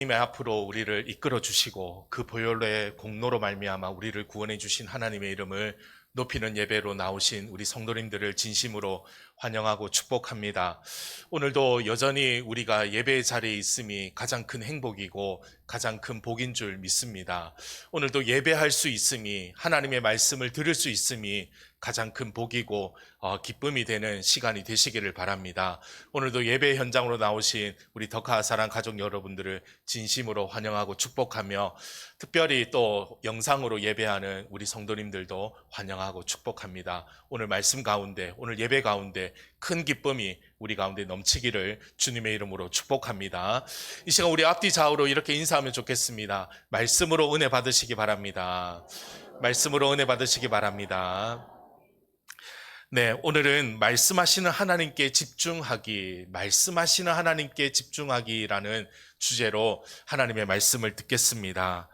님의 앞으로 우리를 이끌어 주시고 그 보혈의 공로로 말미암아 우리를 구원해 주신 하나님의 이름을 높이는 예배로 나오신 우리 성도님들을 진심으로 환영하고 축복합니다. 오늘도 여전히 우리가 예배 자리에 있음이 가장 큰 행복이고 가장 큰 복인 줄 믿습니다. 오늘도 예배할 수 있음이, 하나님의 말씀을 들을 수 있음이 가장 큰 복이고 기쁨이 되는 시간이 되시기를 바랍니다. 오늘도 예배 현장으로 나오신 우리 덕하 사랑 가족 여러분들을 진심으로 환영하고 축복하며, 특별히 또 영상으로 예배하는 우리 성도님들도 환영하고 축복합니다. 오늘 말씀 가운데, 오늘 예배 가운데 큰 기쁨이 우리 가운데 넘치기를 주님의 이름으로 축복합니다. 이 시간 우리 앞뒤 좌우로 이렇게 인사하면 좋겠습니다. 말씀으로 은혜 받으시기 바랍니다. 말씀으로 은혜 받으시기 바랍니다. 네, 오늘은 말씀하시는 하나님께 집중하기, 말씀하시는 하나님께 집중하기라는 주제로 하나님의 말씀을 듣겠습니다.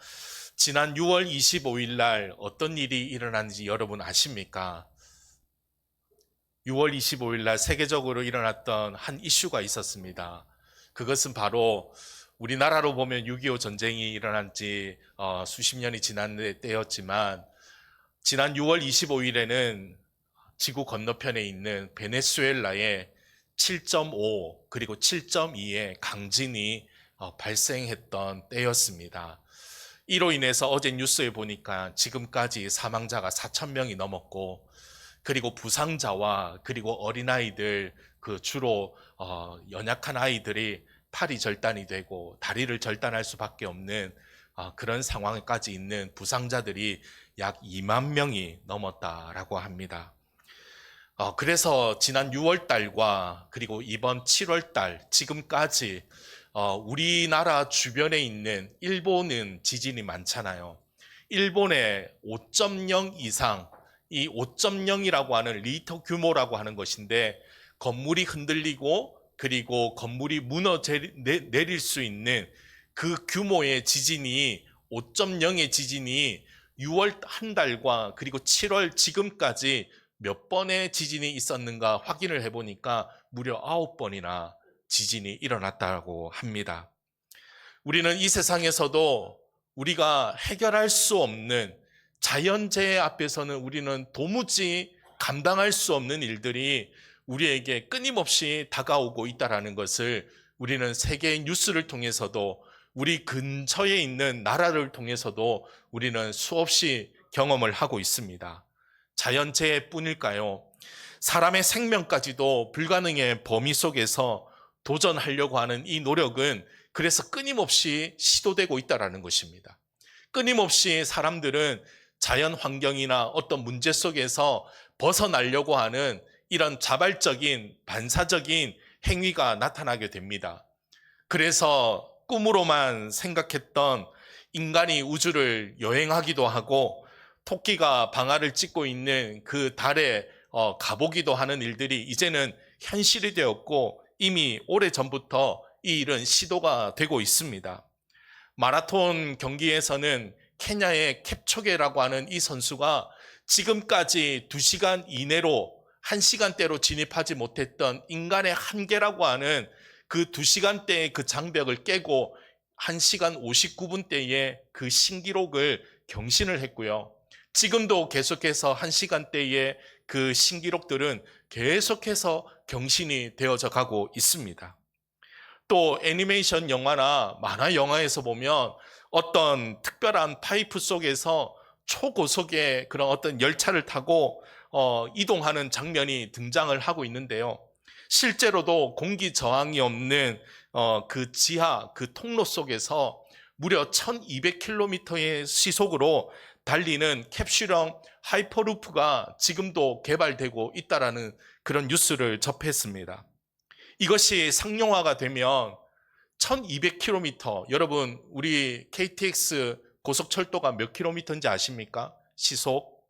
지난 6월 25일 날 어떤 일이 일어났는지 여러분 아십니까? 6월 25일 날 세계적으로 일어났던 한 이슈가 있었습니다. 그것은 바로 우리나라로 보면 6.25 전쟁이 일어난 지 수십 년이 지난 때였지만, 지난 6월 25일에는 지구 건너편에 있는 베네수엘라에 7.5 그리고 7.2의 강진이 발생했던 때였습니다. 이로 인해서 어제 뉴스에 보니까 지금까지 사망자가 4,000명이 넘었고, 그리고 부상자와 그리고 어린아이들, 그 주로 연약한 아이들이 팔이 절단이 되고 다리를 절단할 수밖에 없는 그런 상황까지 있는 부상자들이 약 2만 명이 넘었다라고 합니다. 그래서 지난 6월 달과 그리고 이번 7월 달 지금까지 우리나라 주변에 있는 일본은 지진이 많잖아요. 일본의 5.0 이상, 이 5.0이라고 하는 리터 규모라고 하는 것인데, 건물이 흔들리고 그리고 건물이 내릴 수 있는 그 규모의 지진이, 5.0의 지진이 6월 한 달과 그리고 7월 지금까지 몇 번의 지진이 있었는가 확인을 해보니까 무려 9번이나 지진이 일어났다고 합니다. 우리는 이 세상에서도 우리가 해결할 수 없는 자연재해 앞에서는 우리는 도무지 감당할 수 없는 일들이 우리에게 끊임없이 다가오고 있다는 것을 우리는 세계 뉴스를 통해서도, 우리 근처에 있는 나라를 통해서도 우리는 수없이 경험을 하고 있습니다. 자연재해뿐일까요? 사람의 생명까지도 불가능의 범위 속에서 도전하려고 하는 이 노력은 그래서 끊임없이 시도되고 있다는 것입니다. 끊임없이 사람들은 자연 환경이나 어떤 문제 속에서 벗어나려고 하는 이런 자발적인 반사적인 행위가 나타나게 됩니다. 그래서 꿈으로만 생각했던 인간이 우주를 여행하기도 하고, 토끼가 방아를 찧고 있는 그 달에 가보기도 하는 일들이 이제는 현실이 되었고, 이미 오래전부터 이 일은 시도가 되고 있습니다. 마라톤 경기에서는 케냐의 캡초게라고 하는 이 선수가 지금까지 2시간 이내로 1시간대로 진입하지 못했던 인간의 한계라고 하는 그 2시간대의 그 장벽을 깨고 1시간 59분대의 그 신기록을 경신을 했고요. 지금도 계속해서 1시간대의 그 신기록들은 계속해서 경신이 되어져 가고 있습니다. 또 애니메이션 영화나 만화 영화에서 보면 어떤 특별한 파이프 속에서 초고속의 그런 어떤 열차를 타고 이동하는 장면이 등장을 하고 있는데요. 실제로도 공기 저항이 없는 그 지하, 그 통로 속에서 무려 1200km의 시속으로 달리는 캡슐형 하이퍼루프가 지금도 개발되고 있다는 그런 뉴스를 접했습니다. 이것이 상용화가 되면 1200km, 여러분 우리 KTX 고속철도가 몇 킬로미터인지 아십니까? 시속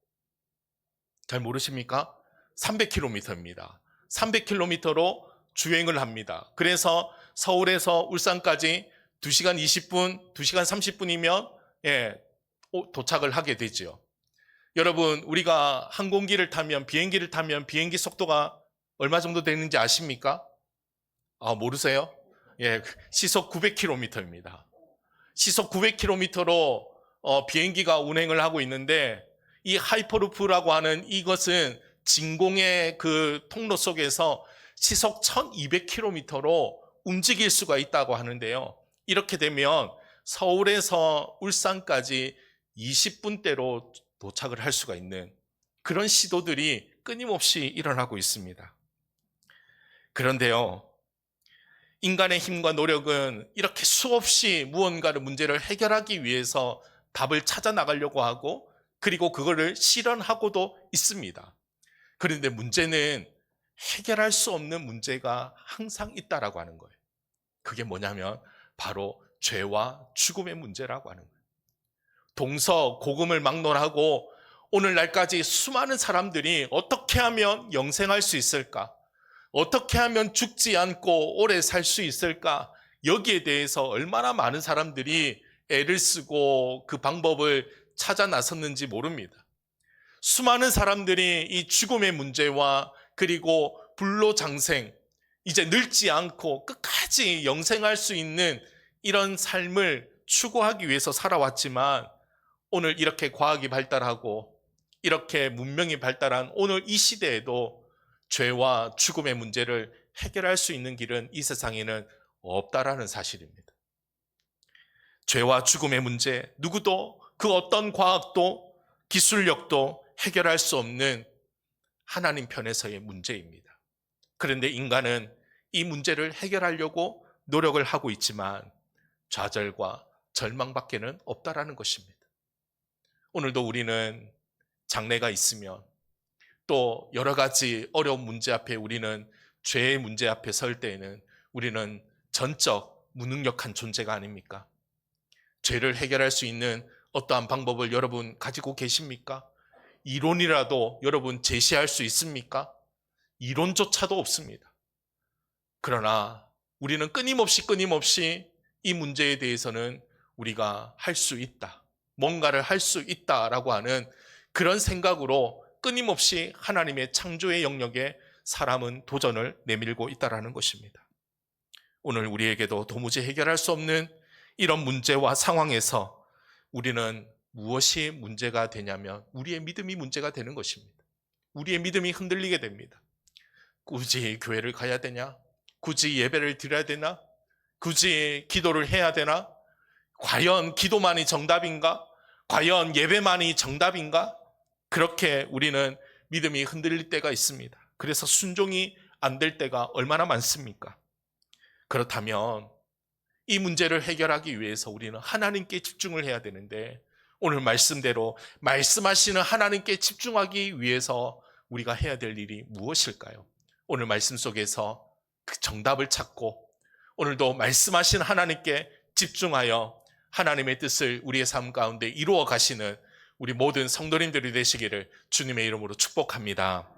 잘 모르십니까? 300km입니다. 300km로 주행을 합니다. 그래서 서울에서 울산까지 2시간 20분, 2시간 30분이면 도착을 하게 되죠. 여러분, 우리가 항공기를 타면, 비행기를 타면 비행기 속도가 얼마 정도 되는지 아십니까? 모르세요? 시속 900km입니다. 시속 900km로 비행기가 운행을 하고 있는데, 이 하이퍼루프라고 하는 이것은 진공의 그 통로 속에서 시속 1200km로 움직일 수가 있다고 하는데요. 이렇게 되면 서울에서 울산까지 20분대로 도착을 할 수가 있는 그런 시도들이 끊임없이 일어나고 있습니다. 그런데요, 인간의 힘과 노력은 이렇게 수없이 무언가를 문제를 해결하기 위해서 답을 찾아 나가려고 하고, 그리고 그거를 실현하고도 있습니다. 그런데 문제는 해결할 수 없는 문제가 항상 있다라고 하는 거예요. 그게 뭐냐면 바로 죄와 죽음의 문제라고 하는 거예요. 동서고금을 막론하고 오늘날까지 수많은 사람들이 어떻게 하면 영생할 수 있을까? 어떻게 하면 죽지 않고 오래 살 수 있을까? 여기에 대해서 얼마나 많은 사람들이 애를 쓰고 그 방법을 찾아 나섰는지 모릅니다. 수많은 사람들이 이 죽음의 문제와 그리고 불로장생, 이제 늙지 않고 끝까지 영생할 수 있는 이런 삶을 추구하기 위해서 살아왔지만, 오늘 이렇게 과학이 발달하고 이렇게 문명이 발달한 오늘 이 시대에도 죄와 죽음의 문제를 해결할 수 있는 길은 이 세상에는 없다라는 사실입니다. 죄와 죽음의 문제, 누구도 그 어떤 과학도 기술력도 해결할 수 없는 하나님 편에서의 문제입니다. 그런데 인간은 이 문제를 해결하려고 노력을 하고 있지만 좌절과 절망밖에는 없다라는 것입니다. 오늘도 우리는 장래가 있으면, 또 여러 가지 어려운 문제 앞에, 우리는 죄의 문제 앞에 설 때에는 우리는 전적 무능력한 존재가 아닙니까? 죄를 해결할 수 있는 어떠한 방법을 여러분 가지고 계십니까? 이론이라도 여러분 제시할 수 있습니까? 이론조차도 없습니다. 그러나 우리는 끊임없이 이 문제에 대해서는 우리가 할 수 있다, 뭔가를 할 수 있다라고 하는 그런 생각으로 끊임없이 하나님의 창조의 영역에 사람은 도전을 내밀고 있다는 것입니다. 오늘 우리에게도 도무지 해결할 수 없는 이런 문제와 상황에서 우리는 무엇이 문제가 되냐면 우리의 믿음이 문제가 되는 것입니다. 우리의 믿음이 흔들리게 됩니다. 굳이 교회를 가야 되냐? 굳이 예배를 드려야 되나? 굳이 기도를 해야 되나? 과연 기도만이 정답인가? 과연 예배만이 정답인가? 그렇게 우리는 믿음이 흔들릴 때가 있습니다. 그래서 순종이 안 될 때가 얼마나 많습니까? 그렇다면 이 문제를 해결하기 위해서 우리는 하나님께 집중을 해야 되는데, 오늘 말씀대로 말씀하시는 하나님께 집중하기 위해서 우리가 해야 될 일이 무엇일까요? 오늘 말씀 속에서 그 정답을 찾고 오늘도 말씀하신 하나님께 집중하여 하나님의 뜻을 우리의 삶 가운데 이루어 가시는 우리 모든 성도님들이 되시기를 주님의 이름으로 축복합니다.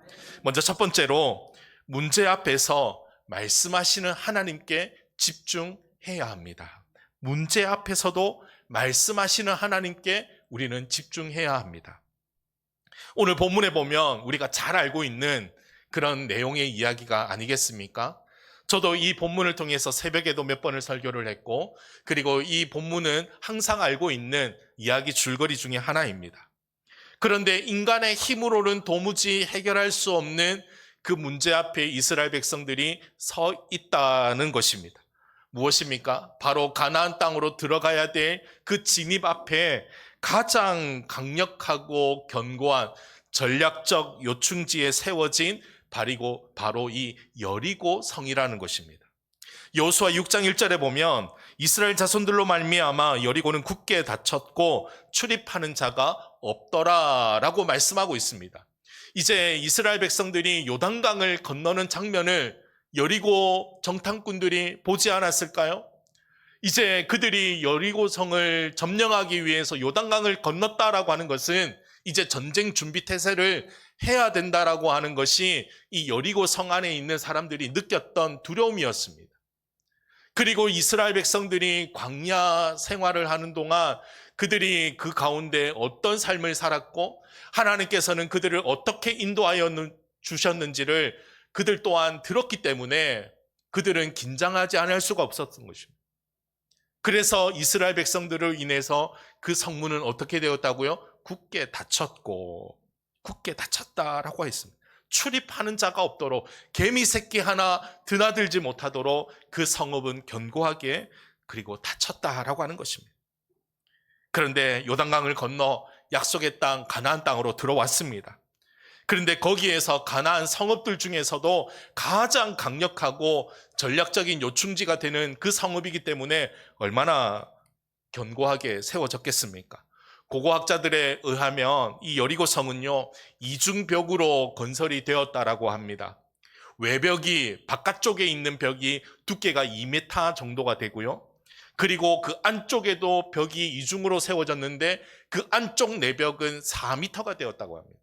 먼저 첫 번째로, 문제 앞에서 말씀하시는 하나님께 집중해야 합니다. 문제 앞에서도 말씀하시는 하나님께 우리는 집중해야 합니다. 오늘 본문에 보면 우리가 잘 알고 있는 그런 내용의 이야기가 아니겠습니까? 저도 이 본문을 통해서 새벽에도 몇 번을 설교를 했고, 그리고 이 본문은 항상 알고 있는 이야기 줄거리 중에 하나입니다. 그런데 인간의 힘으로는 도무지 해결할 수 없는 그 문제 앞에 이스라엘 백성들이 서 있다는 것입니다. 무엇입니까? 바로 가나안 땅으로 들어가야 될 그 진입 앞에 가장 강력하고 견고한 전략적 요충지에 세워진 바로 이 여리고 성이라는 것입니다. 여호수아 6장 1절에 보면 이스라엘 자손들로 말미암아 여리고는 굳게 닫혔고 출입하는 자가 없더라라고 말씀하고 있습니다. 이제 이스라엘 백성들이 요단강을 건너는 장면을 여리고 정탐꾼들이 보지 않았을까요? 이제 그들이 여리고성을 점령하기 위해서 요단강을 건넜다라고 하는 것은 이제 전쟁 준비 태세를 해야 된다라고 하는 것이 이 여리고성 안에 있는 사람들이 느꼈던 두려움이었습니다. 그리고 이스라엘 백성들이 광야 생활을 하는 동안 그들이 그 가운데 어떤 삶을 살았고 하나님께서는 그들을 어떻게 인도하여 주셨는지를 그들 또한 들었기 때문에 그들은 긴장하지 않을 수가 없었던 것입니다. 그래서 이스라엘 백성들을 인해서 그 성문은 어떻게 되었다고요? 굳게 닫혔다라고 했습니다. 출입하는 자가 없도록, 개미 새끼 하나 드나들지 못하도록 그 성읍은 견고하게 그리고 닫혔다라고 하는 것입니다. 그런데 요단강을 건너 약속의 땅 가나안 땅으로 들어왔습니다. 그런데 거기에서 가나안 성읍들 중에서도 가장 강력하고 전략적인 요충지가 되는 그 성읍이기 때문에 얼마나 견고하게 세워졌겠습니까? 고고학자들에 의하면 이 여리고 성은요, 이중벽으로 건설이 되었다라고 합니다. 외벽이, 바깥쪽에 있는 벽이 두께가 2m 정도가 되고요. 그리고 그 안쪽에도 벽이 이중으로 세워졌는데 그 안쪽 내벽은 4m가 되었다고 합니다.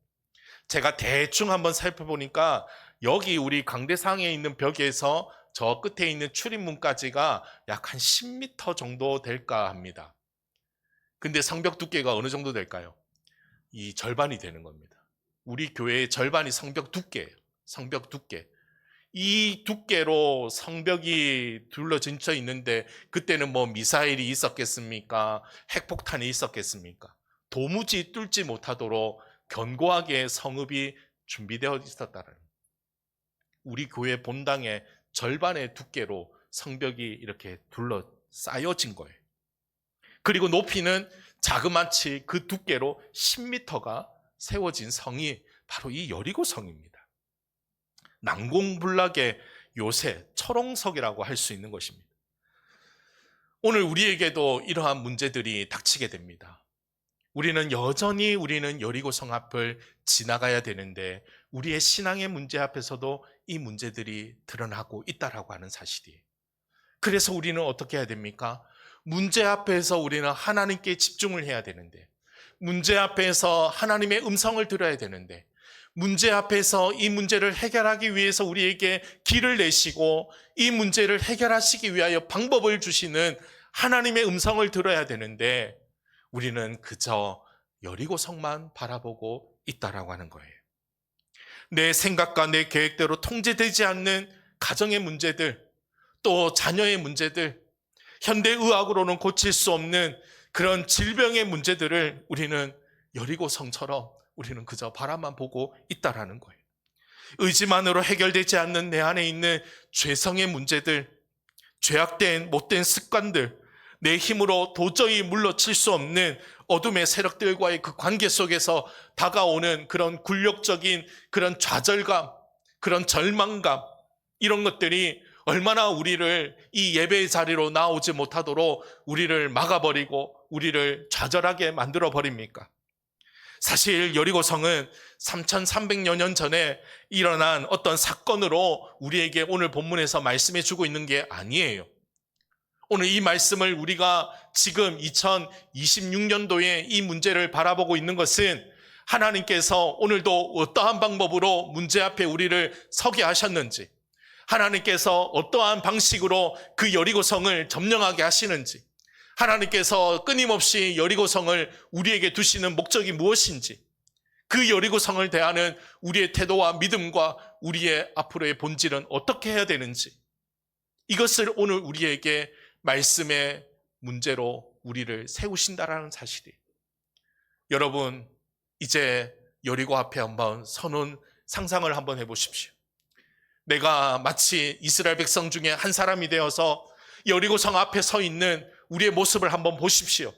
제가 대충 한번 살펴보니까 여기 우리 강대상에 있는 벽에서 저 끝에 있는 출입문까지가 약 한 10m 정도 될까 합니다. 근데 성벽 두께가 어느 정도 될까요? 이 절반이 되는 겁니다. 우리 교회의 절반이 성벽 두께예요. 성벽 두께. 이 두께로 성벽이 둘러진쳐 있는데 그때는 뭐 미사일이 있었겠습니까? 핵폭탄이 있었겠습니까? 도무지 뚫지 못하도록 견고하게 성읍이 준비되어 있었다는, 우리 교회 본당의 절반의 두께로 성벽이 이렇게 둘러싸여진 거예요. 그리고 높이는 자그마치 그 두께로 10m가 세워진 성이 바로 이 여리고 성입니다. 난공불락의 요새, 철옹석이라고 할 수 있는 것입니다. 오늘 우리에게도 이러한 문제들이 닥치게 됩니다. 우리는 여전히 여리고 성 앞을 지나가야 되는데 우리의 신앙의 문제 앞에서도 이 문제들이 드러나고 있다라고 하는 사실이에요. 그래서 우리는 어떻게 해야 됩니까? 문제 앞에서 우리는 하나님께 집중을 해야 되는데, 문제 앞에서 하나님의 음성을 들어야 되는데, 문제 앞에서 이 문제를 해결하기 위해서 우리에게 길을 내시고 이 문제를 해결하시기 위하여 방법을 주시는 하나님의 음성을 들어야 되는데 우리는 그저 여리고 성만 바라보고 있다라고 하는 거예요. 내 생각과 내 계획대로 통제되지 않는 가정의 문제들, 또 자녀의 문제들, 현대의학으로는 고칠 수 없는 그런 질병의 문제들을 우리는 여리고 성처럼 우리는 그저 바라만 보고 있다라는 거예요. 의지만으로 해결되지 않는 내 안에 있는 죄성의 문제들, 죄악된 못된 습관들, 내 힘으로 도저히 물러칠 수 없는 어둠의 세력들과의 그 관계 속에서 다가오는 그런 굴욕적인 그런 좌절감, 그런 절망감, 이런 것들이 얼마나 우리를 이 예배의 자리로 나오지 못하도록 우리를 막아버리고 우리를 좌절하게 만들어 버립니까? 사실 여리고성은 3300여 년 전에 일어난 어떤 사건으로 우리에게 오늘 본문에서 말씀해 주고 있는 게 아니에요. 오늘 이 말씀을 우리가 지금 2026년도에 이 문제를 바라보고 있는 것은 하나님께서 오늘도 어떠한 방법으로 문제 앞에 우리를 서게 하셨는지, 하나님께서 어떠한 방식으로 그 여리고성을 점령하게 하시는지, 하나님께서 끊임없이 여리고성을 우리에게 두시는 목적이 무엇인지, 그 여리고성을 대하는 우리의 태도와 믿음과 우리의 앞으로의 본질은 어떻게 해야 되는지, 이것을 오늘 우리에게 말씀의 문제로 우리를 세우신다라는 사실이에요. 여러분, 이제 여리고 앞에 한번 서는 상상을 한번 해보십시오. 내가 마치 이스라엘 백성 중에 한 사람이 되어서 여리고성 앞에 서 있는 우리의 모습을 한번 보십시오.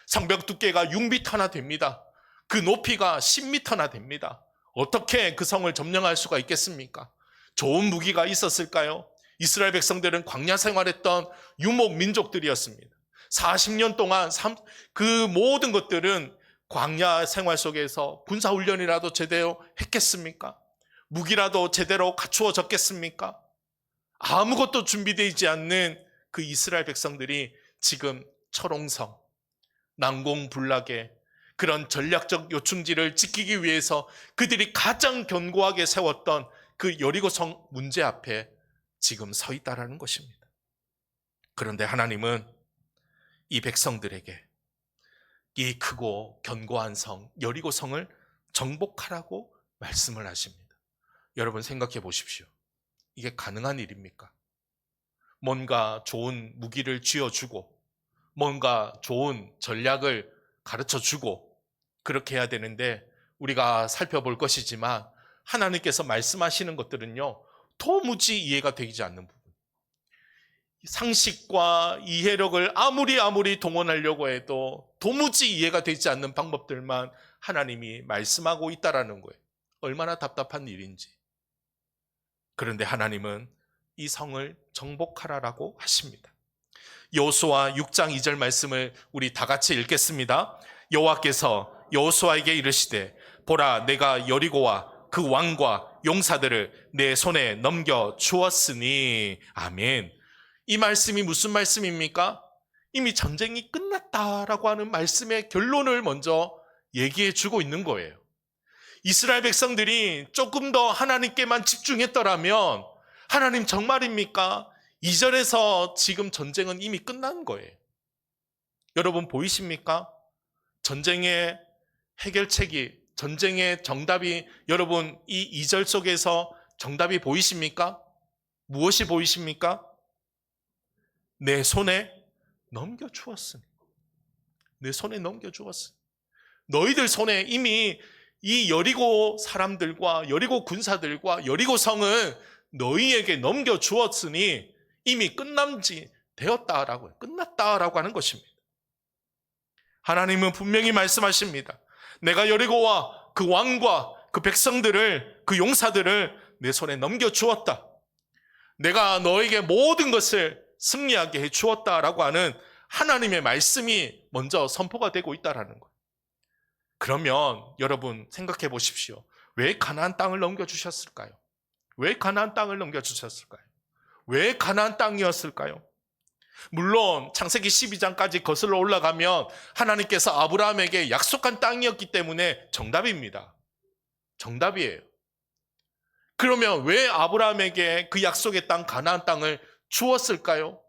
성벽 두께가 6m나 됩니다. 그 높이가 10m나 됩니다. 어떻게 그 성을 점령할 수가 있겠습니까? 좋은 무기가 있었을까요? 이스라엘 백성들은 광야 생활했던 유목 민족들이었습니다. 40년 동안 그 모든 것들은 광야 생활 속에서 군사훈련이라도 제대로 했겠습니까? 무기라도 제대로 갖추어졌겠습니까? 아무것도 준비되지 않는 그 이스라엘 백성들이 지금 철옹성, 난공불락의 그런 전략적 요충지를 지키기 위해서 그들이 가장 견고하게 세웠던 그 여리고성 문제 앞에 지금 서 있다라는 것입니다. 그런데 하나님은 이 백성들에게 이 크고 견고한 성, 여리고성을 정복하라고 말씀을 하십니다. 여러분 생각해 보십시오. 이게 가능한 일입니까? 뭔가 좋은 무기를 쥐어주고 뭔가 좋은 전략을 가르쳐 주고 그렇게 해야 되는데, 우리가 살펴볼 것이지만 하나님께서 말씀하시는 것들은요, 도무지 이해가 되지 않는 부분. 상식과 이해력을 아무리 동원하려고 해도 도무지 이해가 되지 않는 방법들만 하나님이 말씀하고 있다라는 거예요. 얼마나 답답한 일인지. 그런데 하나님은 이 성을 정복하라라고 하십니다. 여호수아 6장 2절 말씀을 우리 다 같이 읽겠습니다. 여호와께서 여호수아에게 이르시되 보라, 내가 여리고와 그 왕과 용사들을 내 손에 넘겨 주었으니. 아멘. 이 말씀이 무슨 말씀입니까? 이미 전쟁이 끝났다라고 하는 말씀의 결론을 먼저 얘기해 주고 있는 거예요. 이스라엘 백성들이 조금 더 하나님께만 집중했더라면, 하나님 정말입니까? 2절에서 지금 전쟁은 이미 끝난 거예요. 여러분 보이십니까? 전쟁의 해결책이, 전쟁의 정답이, 여러분 이 2절 속에서 정답이 보이십니까? 무엇이 보이십니까? 내 손에 넘겨주었으니. 내 손에 넘겨주었으니. 너희들 손에 이미 이 여리고 사람들과 여리고 군사들과 여리고 성은 너희에게 넘겨주었으니 이미 끝남지 되었다라고 해요. 끝났다라고 하는 것입니다. 하나님은 분명히 말씀하십니다. 내가 여리고와 그 왕과 그 백성들을, 그 용사들을 내 손에 넘겨주었다. 내가 너에게 모든 것을 승리하게 해주었다라고 하는 하나님의 말씀이 먼저 선포가 되고 있다라는 거예요. 그러면 여러분 생각해 보십시오. 왜 가나안 땅을 넘겨주셨을까요? 왜 가나안 땅을 넘겨주셨을까요? 왜 가나안 땅이었을까요? 물론 창세기 12장까지 거슬러 올라가면 하나님께서 아브라함에게 약속한 땅이었기 때문에 정답입니다. 정답이에요. 그러면 왜 아브라함에게 그 약속의 땅 가나안 땅을 주었을까요?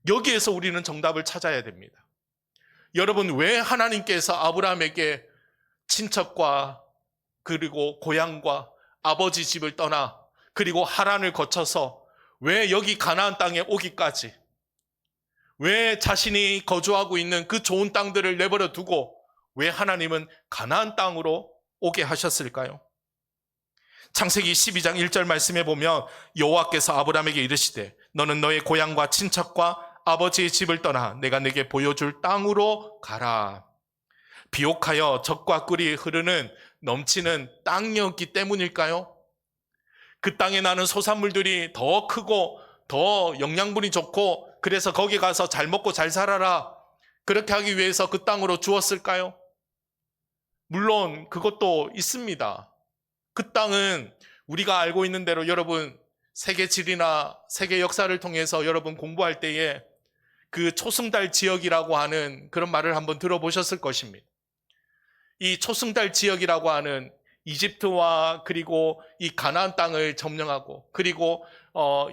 여기에서 우리는 정답을 찾아야 됩니다. 여러분, 왜 하나님께서 아브라함에게 친척과 그리고 고향과 아버지 집을 떠나 그리고 하란을 거쳐서 왜 여기 가나안 땅에 오기까지, 왜 자신이 거주하고 있는 그 좋은 땅들을 내버려 두고 왜 하나님은 가나안 땅으로 오게 하셨을까요? 창세기 12장 1절 말씀에 보면 여호와께서 아브라함에게 이르시되 너는 너의 고향과 친척과 아버지의 집을 떠나 내가 네게 보여줄 땅으로 가라. 비옥하여 젖과 꿀이 흐르는 넘치는 땅이었기 때문일까요? 그 땅에 나는 소산물들이 더 크고 더 영양분이 좋고 그래서 거기 가서 잘 먹고 잘 살아라, 그렇게 하기 위해서 그 땅으로 주었을까요? 물론 그것도 있습니다. 그 땅은 우리가 알고 있는 대로 여러분 세계 지리나 세계 역사를 통해서 여러분 공부할 때에 그 초승달 지역이라고 하는 그런 말을 한번 들어보셨을 것입니다. 이 초승달 지역이라고 하는 이집트와 그리고 이 가나안 땅을 점령하고 그리고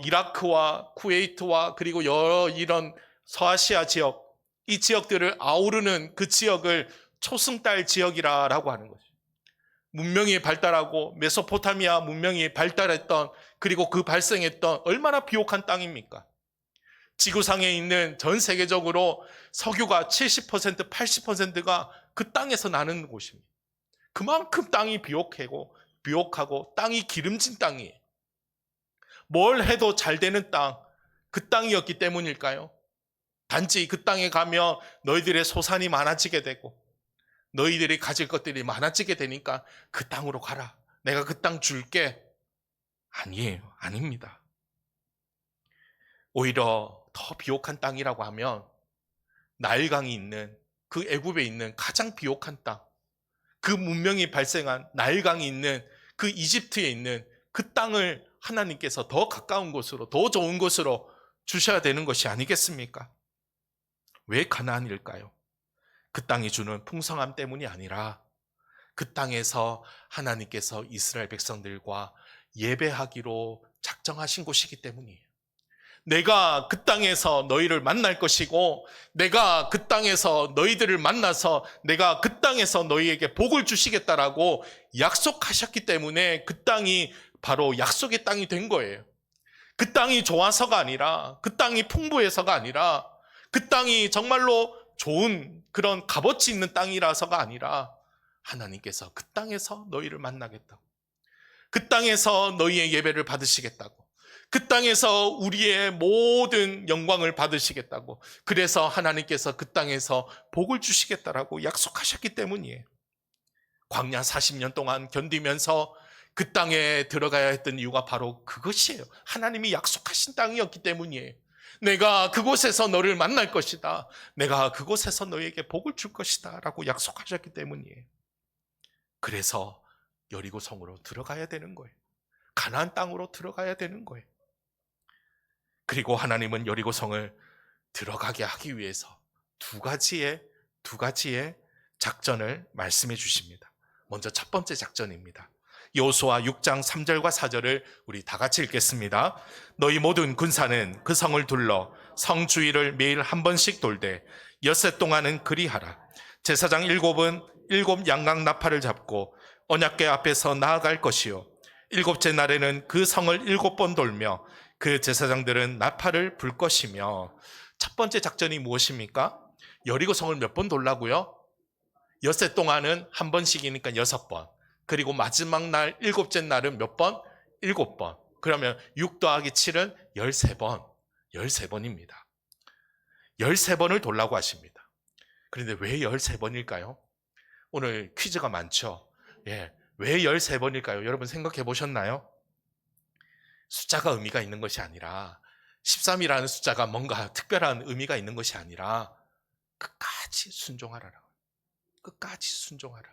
이라크와 쿠웨이트와 그리고 여러 이런 서아시아 지역, 이 지역들을 아우르는 그 지역을 초승달 지역이라고 하는 거죠. 문명이 발달하고 메소포타미아 문명이 발달했던, 그리고 그 발생했던 얼마나 비옥한 땅입니까? 지구상에 있는 전 세계적으로 석유가 70%, 80%가 그 땅에서 나는 곳입니다. 그만큼 땅이 비옥하고 땅이 기름진 땅이에요. 뭘 해도 잘 되는 땅, 그 땅이었기 때문일까요? 단지 그 땅에 가면 너희들의 소산이 많아지게 되고 너희들이 가질 것들이 많아지게 되니까 그 땅으로 가라, 내가 그 땅 줄게. 아니에요. 아닙니다. 오히려 더 비옥한 땅이라고 하면 나일강이 있는 그 애굽에 있는 가장 비옥한 땅, 그 문명이 발생한 나일강이 있는 그 이집트에 있는 그 땅을 하나님께서 더 가까운 곳으로, 더 좋은 곳으로 주셔야 되는 것이 아니겠습니까? 왜 가나안일까요? 그 땅이 주는 풍성함 때문이 아니라 그 땅에서 하나님께서 이스라엘 백성들과 예배하기로 작정하신 곳이기 때문이에요. 내가 그 땅에서 너희를 만날 것이고 내가 그 땅에서 너희들을 만나서 내가 그 땅에서 너희에게 복을 주시겠다라고 약속하셨기 때문에 그 땅이 바로 약속의 땅이 된 거예요. 그 땅이 좋아서가 아니라, 그 땅이 풍부해서가 아니라, 그 땅이 정말로 좋은 그런 값어치 있는 땅이라서가 아니라 하나님께서 그 땅에서 너희를 만나겠다고, 그 땅에서 너희의 예배를 받으시겠다고, 그 땅에서 우리의 모든 영광을 받으시겠다고, 그래서 하나님께서 그 땅에서 복을 주시겠다라고 약속하셨기 때문이에요. 광야 40년 동안 견디면서 그 땅에 들어가야 했던 이유가 바로 그것이에요. 하나님이 약속하신 땅이었기 때문이에요. 내가 그곳에서 너를 만날 것이다, 내가 그곳에서 너에게 복을 줄 것이다 라고 약속하셨기 때문이에요. 그래서 여리고 성으로 들어가야 되는 거예요. 가나안 땅으로 들어가야 되는 거예요. 그리고 하나님은 여리고 성을 들어가게 하기 위해서 두 가지의 작전을 말씀해 주십니다. 먼저 첫 번째 작전입니다. 여호수아 6장 3절과 4절을 우리 다 같이 읽겠습니다. 너희 모든 군사는 그 성을 둘러 성 주위를 매일 한 번씩 돌되 엿새 동안은 그리하라. 제사장 7은 7 양각 나팔을 잡고 언약궤 앞에서 나아갈 것이요, 7째 날에는 그 성을 7번 돌며 그 제사장들은 나팔을 불 것이며. 첫 번째 작전이 무엇입니까? 여리고 성을 몇 번 돌라고요? 엿새 동안은 한 번씩이니까 6번. 그리고 마지막 날 7째 날은 몇 번? 7번. 그러면 6 더하기 7은 13번. 13번입니다. 13번을 돌라고 하십니다. 그런데 왜 13번일까요? 오늘 퀴즈가 많죠. 예, 왜 13번일까요? 여러분 생각해 보셨나요? 숫자가 의미가 있는 것이 아니라, 13이라는 숫자가 뭔가 특별한 의미가 있는 것이 아니라 끝까지 순종하라라고. 끝까지 순종하라.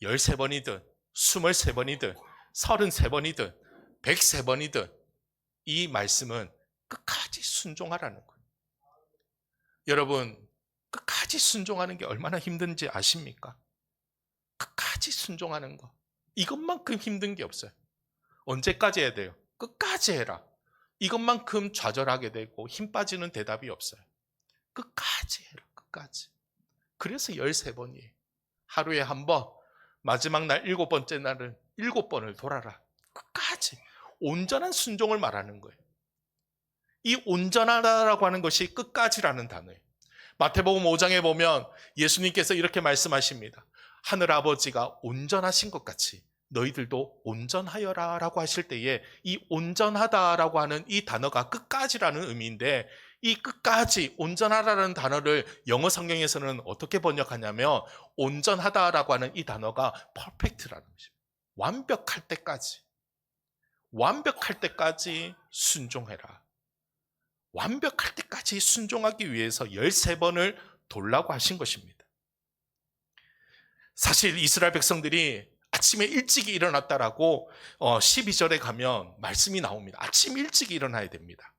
13번이든 23번이든 33번이든 103번이든 이 말씀은 끝까지 순종하라는 거예요. 여러분, 끝까지 순종하는 게 얼마나 힘든지 아십니까? 끝까지 순종하는 거, 이것만큼 힘든 게 없어요. 언제까지 해야 돼요? 끝까지 해라. 이것만큼 좌절하게 되고 힘 빠지는 대답이 없어요. 끝까지 해라. 끝까지. 그래서 13번이에요. 하루에 한 번, 마지막 날 7번째 날은 7번을 돌아라. 끝까지. 온전한 순종을 말하는 거예요. 이 온전하다라고 하는 것이 끝까지라는 단어예요. 마태복음 5장에 보면 예수님께서 이렇게 말씀하십니다. 하늘 아버지가 온전하신 것 같이 너희들도 온전하여라 라고 하실 때에 이 온전하다라고 하는 이 단어가 끝까지라는 의미인데, 이 끝까지, 온전하다라는 단어를 영어 성경에서는 어떻게 번역하냐면 온전하다라고 하는 이 단어가 perfect라는 것입니다. 완벽할 때까지, 완벽할 때까지 순종해라. 완벽할 때까지 순종하기 위해서 13번을 돌라고 하신 것입니다. 사실 이스라엘 백성들이 아침에 일찍 일어났다라고 12절에 가면 말씀이 나옵니다. 아침 일찍 일어나야 됩니다.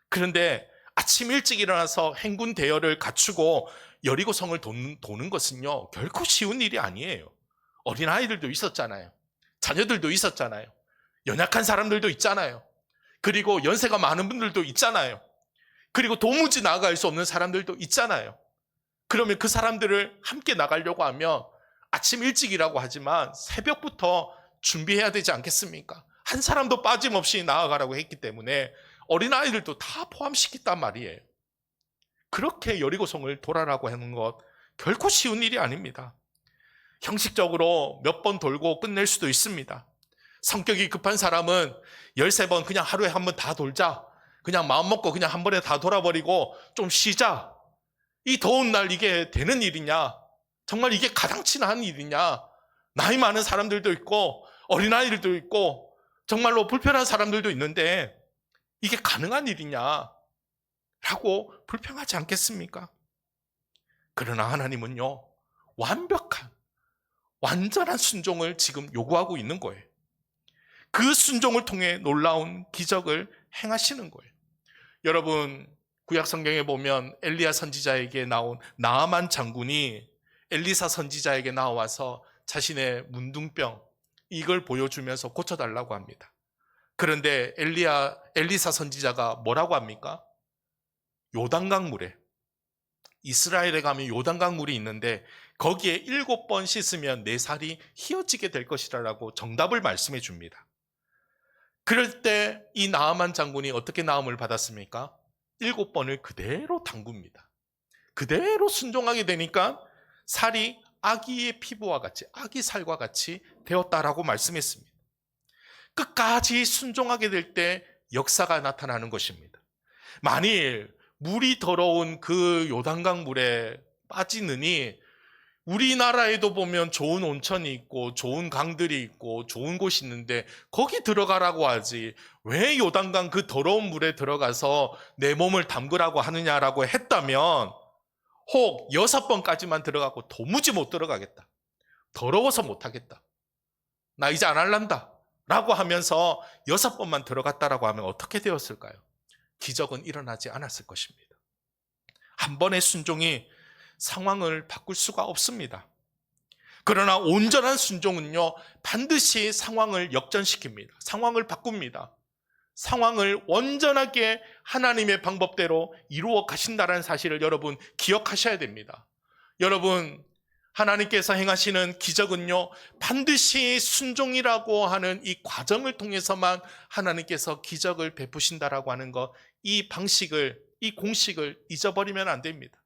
그런데 아침 일찍 일어나서 행군 대열을 갖추고 여리고성을 도는 것은요, 결코 쉬운 일이 아니에요. 어린아이들도 있었잖아요. 자녀들도 있었잖아요. 연약한 사람들도 있잖아요. 그리고 연세가 많은 분들도 있잖아요. 그리고 도무지 나아갈 수 없는 사람들도 있잖아요. 그러면 그 사람들을 함께 나가려고 하면 아침 일찍이라고 하지만 새벽부터 준비해야 되지 않겠습니까? 한 사람도 빠짐없이 나아가라고 했기 때문에 어린아이들도 다 포함시켰단 말이에요. 그렇게 여리고성을 돌아라고 하는 것 결코 쉬운 일이 아닙니다. 형식적으로 몇 번 돌고 끝낼 수도 있습니다. 성격이 급한 사람은 13번 그냥 하루에 한 번 다 돌자, 그냥 마음 먹고 그냥 한 번에 다 돌아버리고 좀 쉬자, 이 더운 날 이게 되는 일이냐, 정말 이게 가당치나 한 일이냐, 나이 많은 사람들도 있고 어린아이들도 있고 정말로 불편한 사람들도 있는데 이게 가능한 일이냐 라고 불평하지 않겠습니까? 그러나 하나님은요, 완벽한, 완전한 순종을 지금 요구하고 있는 거예요. 그 순종을 통해 놀라운 기적을 행하시는 거예요. 여러분, 구약 성경에 보면 엘리야 선지자에게 나온 나아만 장군이 엘리사 선지자에게 나와서 자신의 문둥병, 이걸 보여주면서 고쳐달라고 합니다. 그런데 엘리사 선지자가 뭐라고 합니까? 요단강 물에, 이스라엘에 가면 요단강 물이 있는데 거기에 7번 씻으면 내 살이 희어지게 될 것이라고 정답을 말씀해 줍니다. 그럴 때 이 나아만 장군이 어떻게 나음을 받았습니까? 7번을 그대로 담굽니다. 그대로 순종하게 되니까 살이 아기의 피부와 같이, 아기 살과 같이 되었다라고 말씀했습니다. 끝까지 순종하게 될 때 역사가 나타나는 것입니다. 만일 물이 더러운 그 요단강 물에 빠지느니 우리나라에도 보면 좋은 온천이 있고 좋은 강들이 있고 좋은 곳이 있는데 거기 들어가라고 하지 왜 요단강 그 더러운 물에 들어가서 내 몸을 담그라고 하느냐라고 했다면 혹 6번까지만 들어가고 도무지 못 들어가겠다. 더러워서 못하겠다. 나 이제 안 할란다. 라고 하면서 6번만 들어갔다라고 하면 어떻게 되었을까요? 기적은 일어나지 않았을 것입니다. 한 번의 순종이 상황을 바꿀 수가 없습니다. 그러나 온전한 순종은요, 반드시 상황을 역전시킵니다. 상황을 바꿉니다. 상황을 온전하게 하나님의 방법대로 이루어 가신다는 사실을 여러분 기억하셔야 됩니다. 여러분, 하나님께서 행하시는 기적은요, 반드시 순종이라고 하는 이 과정을 통해서만 하나님께서 기적을 베푸신다라고 하는 것, 이 방식을, 이 공식을 잊어버리면 안 됩니다.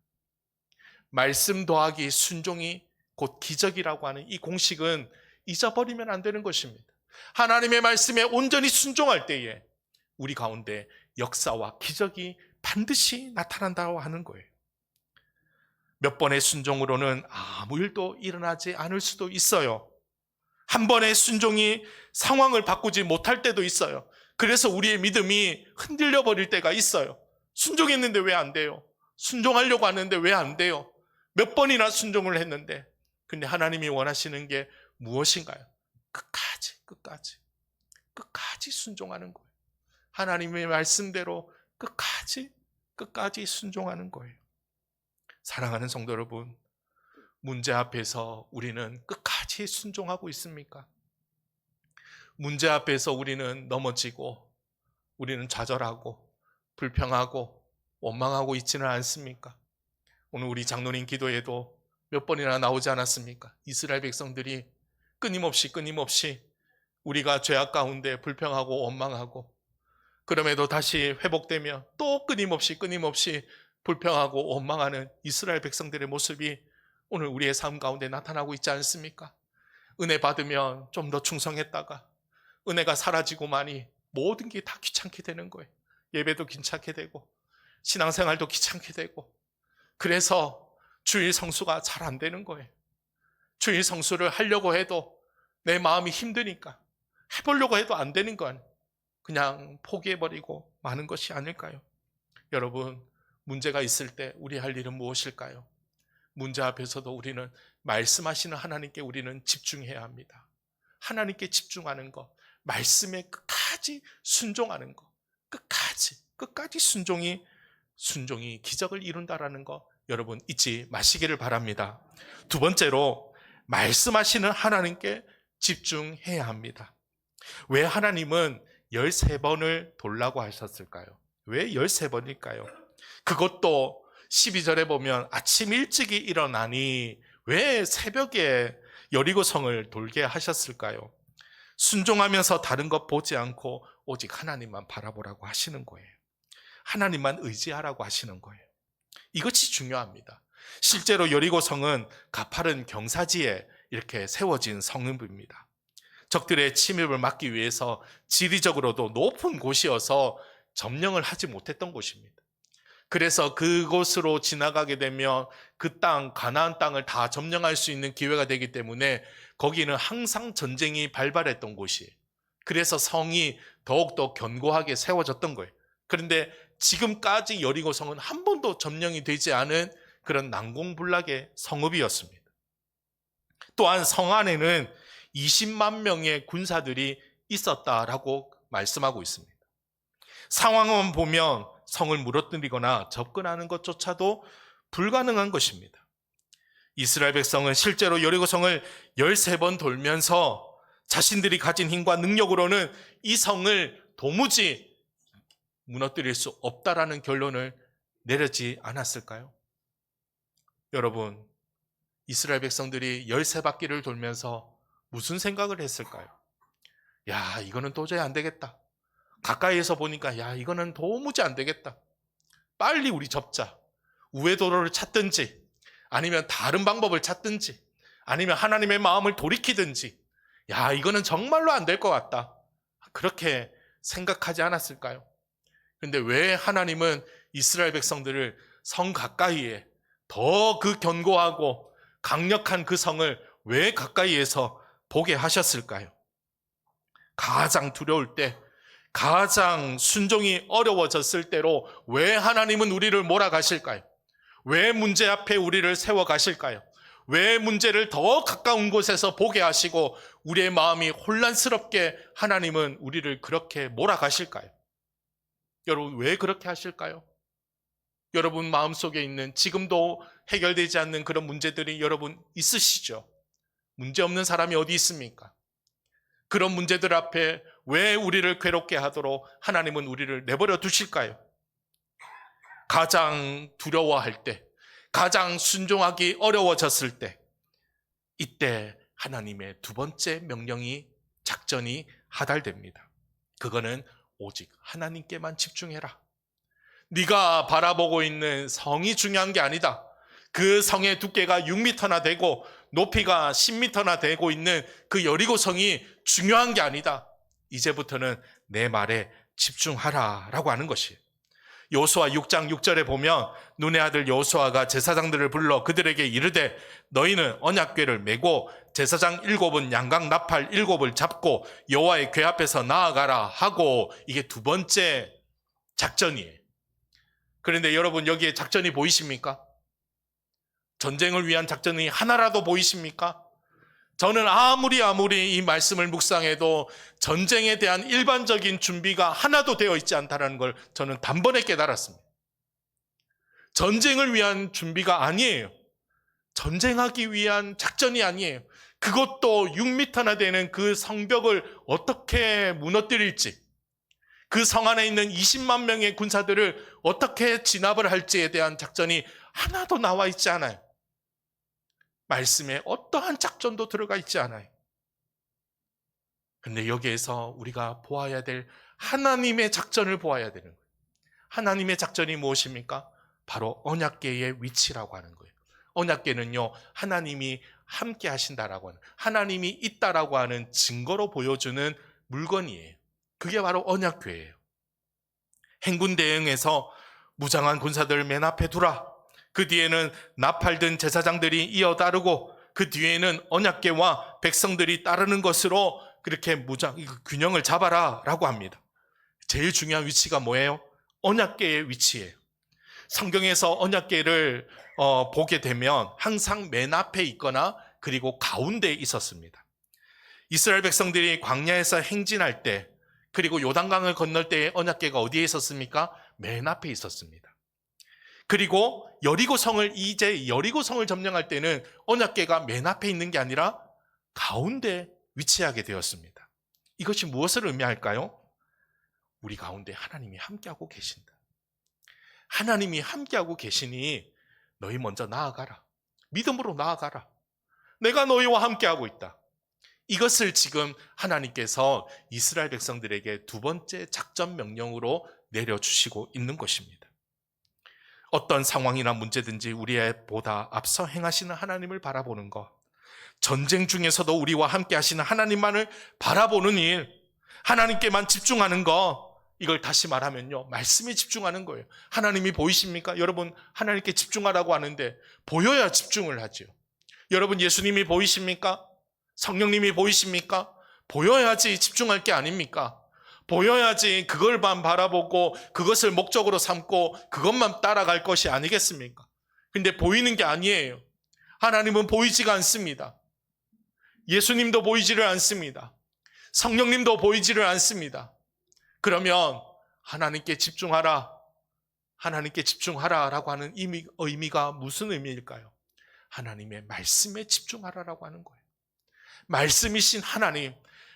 말씀 더하기 순종이 곧 기적이라고 하는 이 공식은 잊어버리면 안 되는 것입니다. 하나님의 말씀에 온전히 순종할 때에 우리 가운데 역사와 기적이 반드시 나타난다고 하는 거예요. 몇 번의 순종으로는 아무 일도 일어나지 않을 수도 있어요. 한 번의 순종이 상황을 바꾸지 못할 때도 있어요. 그래서 우리의 믿음이 흔들려 버릴 때가 있어요. 순종했는데 왜 안 돼요? 순종하려고 하는데 왜 안 돼요? 몇 번이나 순종을 했는데. 근데 하나님이 원하시는 게 무엇인가요? 끝까지 순종하는 거예요. 하나님의 말씀대로 끝까지 순종하는 거예요. 사랑하는 성도 여러분, 문제 앞에서 우리는 끝까지 순종하고 있습니까? 문제 앞에서 우리는 넘어지고, 우리는 좌절하고, 불평하고, 원망하고 있지는 않습니까? 오늘 우리 장로님 기도에도 몇 번이나 나오지 않았습니까? 이스라엘 백성들이 끊임없이 우리가 죄악 가운데 불평하고 원망하고, 그럼에도 다시 회복되며 또 끊임없이 불평하고 원망하는 이스라엘 백성들의 모습이 오늘 우리의 삶 가운데 나타나고 있지 않습니까? 은혜 받으면 좀 더 충성했다가 은혜가 사라지고만이 모든 게 다 귀찮게 되는 거예요. 예배도 귀찮게 되고 신앙생활도 귀찮게 되고, 그래서 주일 성수가 잘 안 되는 거예요. 주일 성수를 하려고 해도 내 마음이 힘드니까 해보려고 해도 안 되는 건 그냥 포기해버리고 마는 것이 아닐까요? 여러분, 문제가 있을 때 우리 할 일은 무엇일까요? 문제 앞에서도 우리는 말씀하시는 하나님께 우리는 집중해야 합니다. 하나님께 집중하는 것, 말씀에 끝까지 순종하는 것, 끝까지 순종이 기적을 이룬다라는 거 여러분 잊지 마시기를 바랍니다. 두 번째로, 말씀하시는 하나님께 집중해야 합니다. 왜 하나님은 13번을 돌라고 하셨을까요? 왜 13번일까요? 그것도 12절에 보면 아침 일찍이 일어나니 왜 새벽에 여리고성을 돌게 하셨을까요? 순종하면서 다른 것 보지 않고 오직 하나님만 바라보라고 하시는 거예요. 하나님만 의지하라고 하시는 거예요. 이것이 중요합니다. 실제로 여리고성은 가파른 경사지에 이렇게 세워진 성읍입니다. 적들의 침입을 막기 위해서 지리적으로도 높은 곳이어서 점령을 하지 못했던 곳입니다. 그래서 그곳으로 지나가게 되면 그 땅, 가나안 땅을 다 점령할 수 있는 기회가 되기 때문에 거기는 항상 전쟁이 발발했던 곳이에요. 그래서 성이 더욱더 견고하게 세워졌던 거예요. 그런데 지금까지 여리고성은 한 번도 점령이 되지 않은 그런 난공불락의 성읍이었습니다. 또한 성 안에는 20만 명의 군사들이 있었다라고 말씀하고 있습니다. 상황만 보면 성을 무너뜨리거나 접근하는 것조차도 불가능한 것입니다. 이스라엘 백성은 실제로 여리고성을 13번 돌면서 자신들이 가진 힘과 능력으로는 이 성을 도무지 무너뜨릴 수 없다라는 결론을 내리지 않았을까요? 여러분, 이스라엘 백성들이 13바퀴를 돌면서 무슨 생각을 했을까요? 이거는 도저히 안 되겠다. 가까이에서 보니까 이거는 도무지 안 되겠다. 빨리 우리 접자. 우회도로를 찾든지 아니면 다른 방법을 찾든지 아니면 하나님의 마음을 돌이키든지, 야, 이거는 정말로 안 될 것 같다, 그렇게 생각하지 않았을까요? 근데 왜 하나님은 이스라엘 백성들을 성 가까이에, 더 그 견고하고 강력한 그 성을 왜 가까이에서 보게 하셨을까요? 가장 두려울 때, 가장 순종이 어려워졌을 때로 왜 하나님은 우리를 몰아가실까요? 왜 문제 앞에 우리를 세워가실까요? 왜 문제를 더 가까운 곳에서 보게 하시고 우리의 마음이 혼란스럽게 하나님은 우리를 그렇게 몰아가실까요? 여러분, 왜 그렇게 하실까요? 여러분 마음속에 있는, 지금도 해결되지 않는 그런 문제들이 여러분 있으시죠? 문제 없는 사람이 어디 있습니까? 그런 문제들 앞에 왜 우리를 괴롭게 하도록 하나님은 우리를 내버려 두실까요? 가장 두려워할 때, 가장 순종하기 어려워졌을 때, 이때 하나님의 두 번째 명령이, 작전이 하달됩니다. 그거는 오직 하나님께만 집중해라. 네가 바라보고 있는 성이 중요한 게 아니다. 그 성의 두께가 6m나 되고 높이가 10m나 되고 있는 그 여리고 성이 중요한 게 아니다. 이제부터는 내 말에 집중하라 라고 하는 것이에요. 여호수아 6장 6절에 보면 눈의 아들 여호수아가 제사장들을 불러 그들에게 이르되 너희는 언약궤를 메고 제사장 7은 양각 나팔 7을 잡고 여호와의 궤 앞에서 나아가라 하고, 이게 두 번째 작전이에요. 그런데 여러분, 여기에 작전이 보이십니까? 전쟁을 위한 작전이 하나라도 보이십니까? 저는 아무리 이 말씀을 묵상해도 전쟁에 대한 일반적인 준비가 하나도 되어 있지 않다는 걸 저는 단번에 깨달았습니다. 전쟁을 위한 준비가 아니에요. 전쟁하기 위한 작전이 아니에요. 그것도 6m나 되는 그 성벽을 어떻게 무너뜨릴지, 그 성 안에 있는 20만 명의 군사들을 어떻게 진압을 할지에 대한 작전이 하나도 나와 있지 않아요. 말씀에 어떠한 작전도 들어가 있지 않아요. 근데 여기에서 우리가 보아야 될 하나님의 작전을 보아야 되는 거예요. 하나님의 작전이 무엇입니까? 바로 언약궤의 위치라고 하는 거예요. 언약궤는요, 하나님이 함께 하신다라고 하는, 하나님이 있다라고 하는 증거로 보여주는 물건이에요. 그게 바로 언약궤예요. 행군 대응에서 무장한 군사들 맨 앞에 두라. 그 뒤에는 나팔 든 제사장들이 이어 따르고 그 뒤에는 언약궤와 백성들이 따르는 것으로 그렇게 균형을 잡아라 라고 합니다. 제일 중요한 위치가 뭐예요? 언약궤의 위치예요. 성경에서 언약궤를 보게 되면 항상 맨 앞에 있거나 그리고 가운데에 있었습니다. 이스라엘 백성들이 광야에서 행진할 때, 그리고 요단강을 건널 때 언약궤가 어디에 있었습니까? 맨 앞에 있었습니다. 그리고 여리고성을 점령할 때는 언약궤가 맨 앞에 있는 게 아니라 가운데 위치하게 되었습니다. 이것이 무엇을 의미할까요? 우리 가운데 하나님이 함께하고 계신다. 하나님이 함께하고 계시니 너희 먼저 나아가라. 믿음으로 나아가라. 내가 너희와 함께하고 있다. 이것을 지금 하나님께서 이스라엘 백성들에게 두 번째 작전 명령으로 내려주시고 있는 것입니다. 어떤 상황이나 문제든지 우리의 보다 앞서 행하시는 하나님을 바라보는 것, 전쟁 중에서도 우리와 함께 하시는 하나님만을 바라보는 일, 하나님께만 집중하는 것, 이걸 다시 말하면요, 말씀에 집중하는 거예요. 하나님이 보이십니까? 여러분, 하나님께 집중하라고 하는데 보여야 집중을 하죠. 여러분, 예수님이 보이십니까? 성령님이 보이십니까? 보여야지 집중할 게 아닙니까? 보여야지 그걸만 바라보고 그것을 목적으로 삼고 그것만 따라갈 것이 아니겠습니까? 근데 보이는 게 아니에요. 하나님은 보이지가 않습니다. 예수님도 보이지를 않습니다. 성령님도 보이지를 않습니다. 그러면 하나님께 집중하라, 하나님께 집중하라라고 하는 의미가 무슨 의미일까요? 하나님의 말씀에 집중하라라고 하는 거예요. 말씀이신 하나님,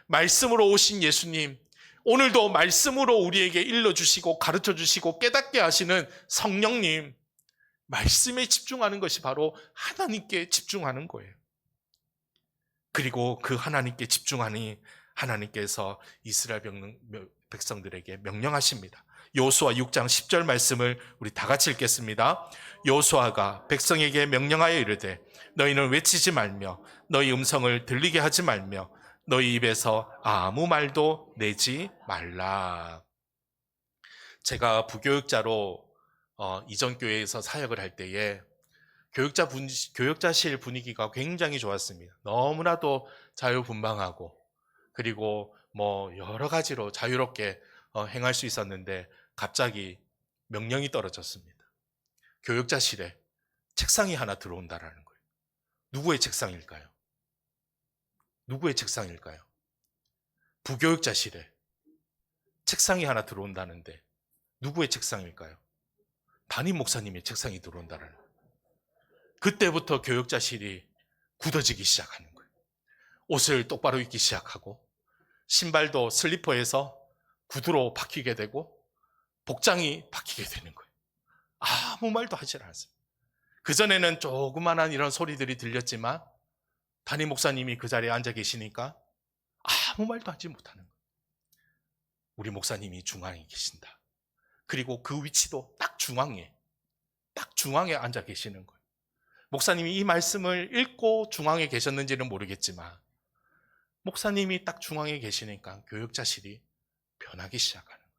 말씀으로 오신 예수님, 오늘도 말씀으로 우리에게 일러주시고 가르쳐주시고 깨닫게 하시는 성령님, 말씀에 집중하는 것이 바로 하나님께 집중하는 거예요. 그리고 그 하나님께 집중하니 하나님께서 이스라엘 백성들에게 명령하십니다. 여호수아 6장 10절 말씀을 우리 다 같이 읽겠습니다. 여호수아가 백성에게 명령하여 이르되 너희는 외치지 말며 너희 음성을 들리게 하지 말며 너희 입에서 아무 말도 내지 말라. 제가 부교육자로 이전 교회에서 사역을 할 때에 교육자실 분위기가 굉장히 좋았습니다. 너무나도 자유분방하고 그리고 뭐 여러 가지로 자유롭게 행할 수 있었는데 갑자기 명령이 떨어졌습니다. 교육자실에 책상이 하나 들어온다라는 거예요. 누구의 책상일까요? 누구의 책상일까요? 부교육자실에 책상이 하나 들어온다는데 누구의 책상일까요? 담임 목사님의 책상이 들어온다라는 거예요. 그때부터 교육자실이 굳어지기 시작하는 거예요. 옷을 똑바로 입기 시작하고 신발도 슬리퍼에서 구두로 바뀌게 되고 복장이 바뀌게 되는 거예요. 아무 말도 하질 않았습니다. 그전에는 조그만한 이런 소리들이 들렸지만 담임 목사님이 그 자리에 앉아 계시니까 아무 말도 하지 못하는 거예요. 우리 목사님이 중앙에 계신다. 그리고 그 위치도 딱 중앙에 앉아 계시는 거예요. 목사님이 이 말씀을 읽고 중앙에 계셨는지는 모르겠지만 목사님이 딱 중앙에 계시니까 교육자실이 변하기 시작하는 거예요.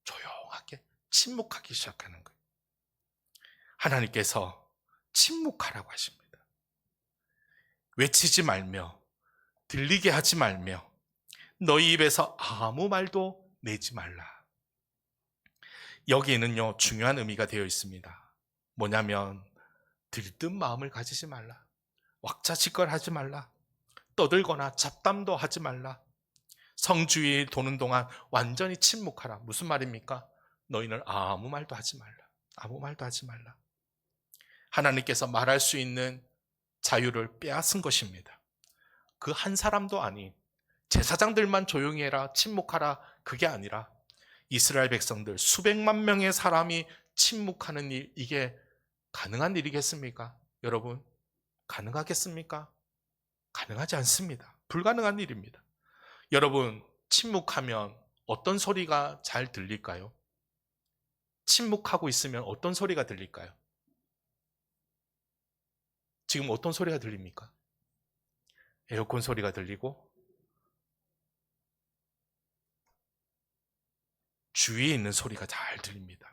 조용하게 침묵하기 시작하는 거예요. 하나님께서 침묵하라고 하십니다. 외치지 말며 들리게 하지 말며 너희 입에서 아무 말도 내지 말라. 여기에는요 중요한 의미가 되어 있습니다. 뭐냐면 들뜬 마음을 가지지 말라. 왁자지껄하지 말라. 떠들거나 잡담도 하지 말라. 성주위에 도는 동안 완전히 침묵하라. 무슨 말입니까? 너희는 아무 말도 하지 말라. 아무 말도 하지 말라. 하나님께서 말할 수 있는 자유를 빼앗은 것입니다. 그 한 사람도 아닌 제사장들만 조용히 해라, 침묵하라, 그게 아니라 이스라엘 백성들 수백만 명의 사람이 침묵하는 일, 이게 가능한 일이겠습니까? 여러분, 가능하겠습니까? 가능하지 않습니다. 불가능한 일입니다. 여러분, 침묵하면 어떤 소리가 잘 들릴까요? 침묵하고 있으면 어떤 소리가 들릴까요? 지금 어떤 소리가 들립니까? 에어컨 소리가 들리고 주위에 있는 소리가 잘 들립니다.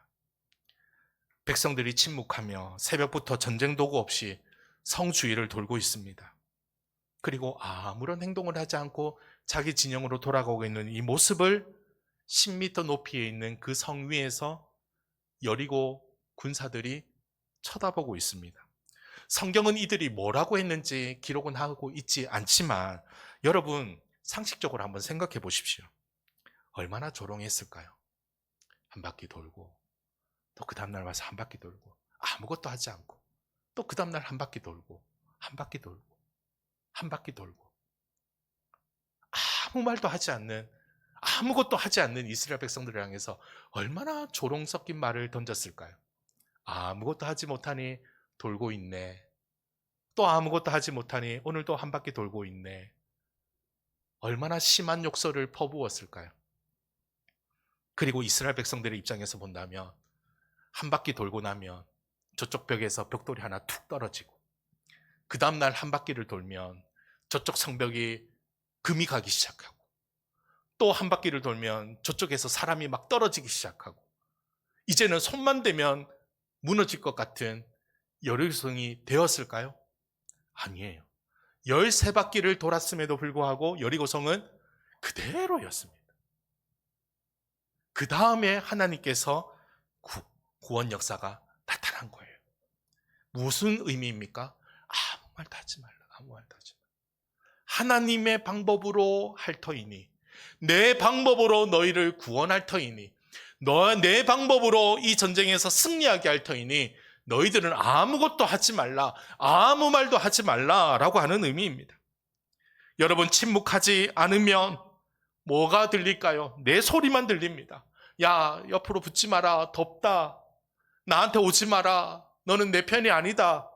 백성들이 침묵하며 새벽부터 전쟁 도구 없이 성 주위를 돌고 있습니다. 그리고 아무런 행동을 하지 않고 자기 진영으로 돌아가고 있는 이 모습을 10m 높이에 있는 그 성 위에서 여리고 군사들이 쳐다보고 있습니다. 성경은 이들이 뭐라고 했는지 기록은 하고 있지 않지만 여러분 상식적으로 한번 생각해 보십시오. 얼마나 조롱했을까요? 한 바퀴 돌고 또 그 다음날 와서 한 바퀴 돌고 아무것도 하지 않고 또 그 다음날 한 바퀴 돌고 한 바퀴 돌고 한 바퀴 돌고 아무 말도 하지 않는 아무것도 하지 않는 이스라엘 백성들을 향해서 얼마나 조롱 섞인 말을 던졌을까요? 아무것도 하지 못하니 돌고 있네. 또 아무것도 하지 못하니 오늘도 한 바퀴 돌고 있네. 얼마나 심한 욕설을 퍼부었을까요? 그리고 이스라엘 백성들의 입장에서 본다면 한 바퀴 돌고 나면 저쪽 벽에서 벽돌이 하나 툭 떨어지고 그 다음날 한 바퀴를 돌면 저쪽 성벽이 금이 가기 시작하고 또 한 바퀴를 돌면 저쪽에서 사람이 막 떨어지기 시작하고 이제는 손만 대면 무너질 것 같은 여리고성이 되었을까요? 아니에요. 13바퀴를 돌았음에도 불구하고 여리고성은 그대로였습니다. 그 다음에 하나님께서 구원 역사가 나타난 거예요. 무슨 의미입니까? 아무 말도 하지 말라. 아무 말도 하지 말라. 하나님의 방법으로 할 터이니 내 방법으로 너희를 구원할 터이니 내 방법으로 이 전쟁에서 승리하게 할 터이니 너희들은 아무것도 하지 말라. 아무 말도 하지 말라라고 하는 의미입니다. 여러분 침묵하지 않으면 뭐가 들릴까요? 내 소리만 들립니다. 야, 옆으로 붙지 마라. 덥다. 나한테 오지 마라. 너는 내 편이 아니다.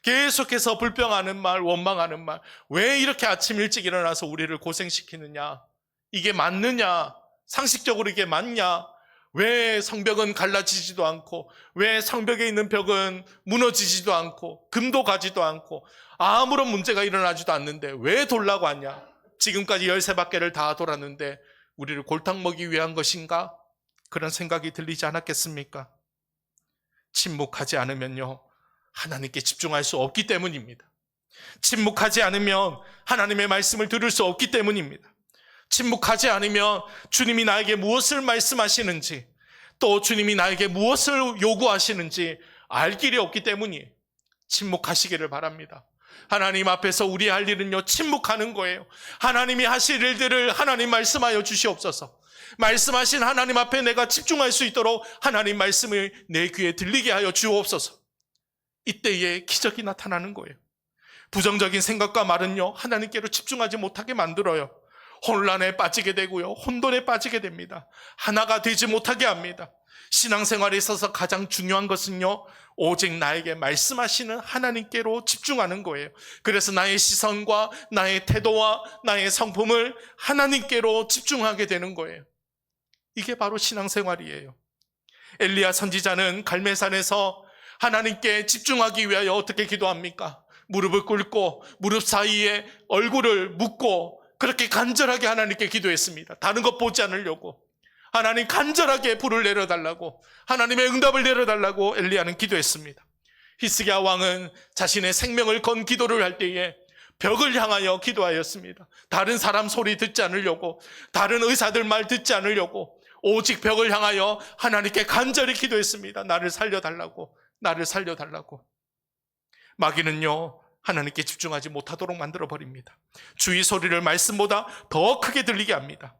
계속해서 불평하는 말, 원망하는 말. 왜 이렇게 아침 일찍 일어나서 우리를 고생시키느냐? 이게 맞느냐? 상식적으로 이게 맞냐? 왜 성벽은 갈라지지도 않고, 왜 성벽에 있는 벽은 무너지지도 않고, 금도 가지도 않고, 아무런 문제가 일어나지도 않는데 왜 돌라고 하냐? 지금까지 13바퀴를 다 돌았는데 우리를 골탕 먹이기 위한 것인가? 그런 생각이 들리지 않았겠습니까? 침묵하지 않으면요, 하나님께 집중할 수 없기 때문입니다. 침묵하지 않으면 하나님의 말씀을 들을 수 없기 때문입니다. 침묵하지 않으면 주님이 나에게 무엇을 말씀하시는지, 또 주님이 나에게 무엇을 요구하시는지 알 길이 없기 때문이에요. 침묵하시기를 바랍니다. 하나님 앞에서 우리 할 일은요, 침묵하는 거예요. 하나님이 하실 일들을 하나님 말씀하여 주시옵소서. 말씀하신 하나님 앞에 내가 집중할 수 있도록 하나님 말씀을 내 귀에 들리게 하여 주옵소서. 이때에 기적이 나타나는 거예요. 부정적인 생각과 말은요, 하나님께로 집중하지 못하게 만들어요. 혼란에 빠지게 되고요, 혼돈에 빠지게 됩니다. 하나가 되지 못하게 합니다. 신앙생활에 있어서 가장 중요한 것은요, 오직 나에게 말씀하시는 하나님께로 집중하는 거예요. 그래서 나의 시선과 나의 태도와 나의 성품을 하나님께로 집중하게 되는 거예요. 이게 바로 신앙생활이에요. 엘리야 선지자는 갈멜산에서 하나님께 집중하기 위하여 어떻게 기도합니까? 무릎을 꿇고 무릎 사이에 얼굴을 묻고 그렇게 간절하게 하나님께 기도했습니다. 다른 것 보지 않으려고. 하나님 간절하게 불을 내려달라고, 하나님의 응답을 내려달라고 엘리야는 기도했습니다. 히스기야 왕은 자신의 생명을 건 기도를 할 때에 벽을 향하여 기도하였습니다. 다른 사람 소리 듣지 않으려고, 다른 의사들 말 듣지 않으려고 오직 벽을 향하여 하나님께 간절히 기도했습니다. 나를 살려달라고, 나를 살려달라고. 마귀는요, 하나님께 집중하지 못하도록 만들어버립니다. 주의 소리를 말씀보다 더 크게 들리게 합니다.